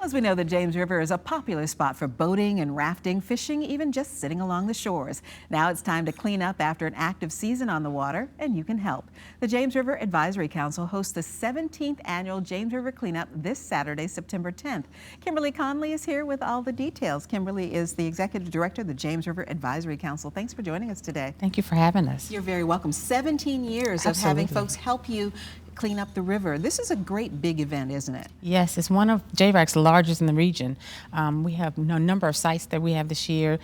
As we know, the James River is a popular spot for boating and rafting, fishing, even just sitting along the shores. Now it's time to clean up after an active season on the water, and you can help. The James River Advisory Council hosts the 17th annual James River Cleanup this Saturday, September 10th. Kimberly Conley is here with all the details. Kimberly is the Executive Director of the James River Advisory Council. Thanks for joining us today. Thank you for having us. You're very welcome. 17 years Absolutely. of having folks help you clean up the river. This is a great big event, isn't it? Yes, it's one of JRAC's largest in the region. We have a number of sites that we have this year,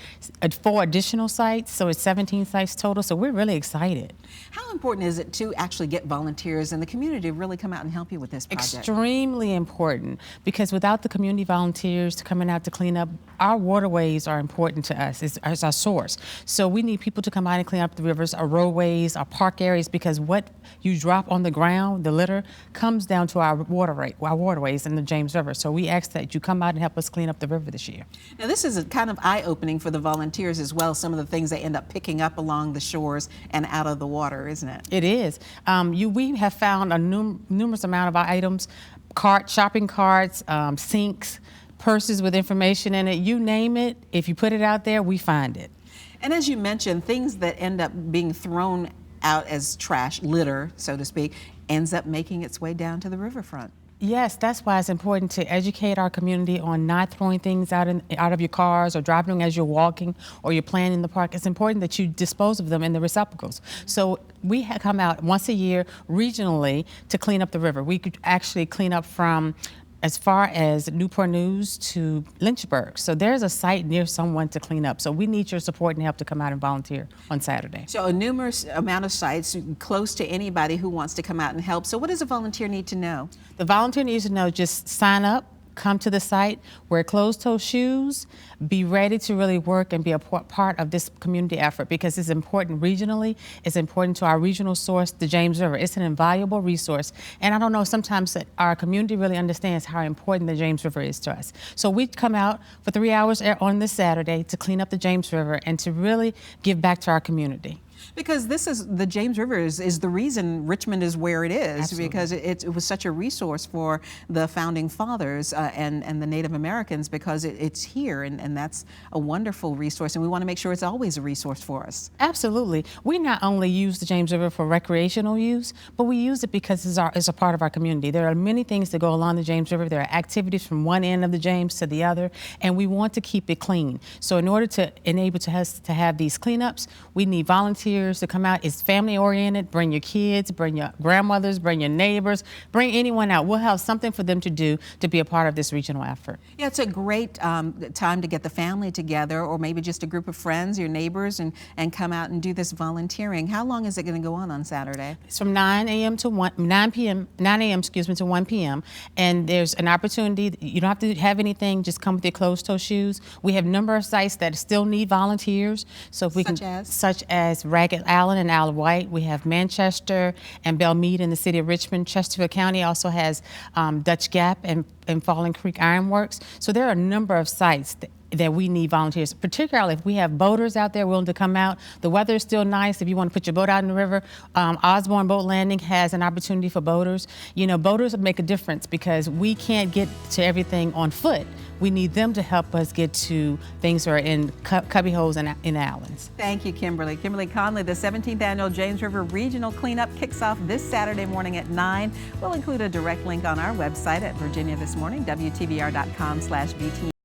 4 additional sites, so it's 17 sites total, so we're really excited. How important is it to actually get volunteers in the community to really come out and help you with this project? Extremely important, because without the community volunteers coming out to clean up, our waterways are important to us as our source. So we need people to come out and clean up the rivers, our roadways, our park areas, because what you drop on the ground, the litter, comes down to our waterways in the James River. So we ask that you come out and help us clean up the river this year. Now this is a kind of eye-opening for the volunteers as well, some of the things they end up picking up along the shores and out of the water, isn't it? It is. We have found a numerous amount of items, shopping carts, sinks, purses with information in it, you name it. If you put it out there, we find it. And as you mentioned, things that end up being thrown out as trash, litter, so to speak, ends up making its way down to the riverfront. Yes, that's why it's important to educate our community on not throwing things out of your cars or dropping them as you're walking or you're playing in the park. It's important that you dispose of them in the receptacles. So we come out once a year regionally to clean up the river. We could actually clean up from as far as Newport News to Lynchburg. So there's a site near someone to clean up. So we need your support and help to come out and volunteer on Saturday. So a numerous amount of sites close to anybody who wants to come out and help. So what does a volunteer need to know? The volunteer needs to know, just sign up, come to the site, wear closed-toe shoes, be ready to really work and be a part of this community effort, because it's important regionally, it's important to our regional source, the James River. It's an invaluable resource, and I don't know sometimes that our community really understands how important the James River is to us. So we come out for 3 hours on this Saturday to clean up the James River and to really give back to our community. Because the James River is the reason Richmond is where it is. Absolutely. Because it was such a resource for the founding fathers and the Native Americans, because it's here, and that's a wonderful resource, and we want to make sure it's always a resource for us. Absolutely. We not only use the James River for recreational use, but we use it because it's a part of our community. There are many things that go along the James River. There are activities from one end of the James to the other, and we want to keep it clean. So in order to enable us to have these cleanups, we need volunteers to come out. It's family oriented. Bring your kids, bring your grandmothers, bring your neighbors, bring anyone out. We'll have something for them to do to be a part of this regional effort. Yeah, it's a great time to get the family together, or maybe just a group of friends, your neighbors, and come out and do this volunteering. How long is it going to go on Saturday? It's from 9 a.m. to 9 a.m. to 1 p.m. And there's an opportunity. You don't have to have anything. Just come with your closed-toe shoes. We have a number of sites that still need volunteers. So if we such as Ragged Allen and Isle of Wight. We have Manchester and Belmead in the city of Richmond. Chesterfield County also has Dutch Gap and Falling Creek Ironworks. So there are a number of sites that we need volunteers, particularly if we have boaters out there willing to come out. The weather is still nice. If you want to put your boat out in the river, Osborne Boat Landing has an opportunity for boaters. You know, boaters make a difference because we can't get to everything on foot. We need them to help us get to things that are in cubby holes and in islands. Thank you, Kimberly. Kimberly Conley, the 17th annual James River Regional Cleanup kicks off this Saturday morning at 9. We'll include a direct link on our website at Virginia This Morning, WTVR.com/VT.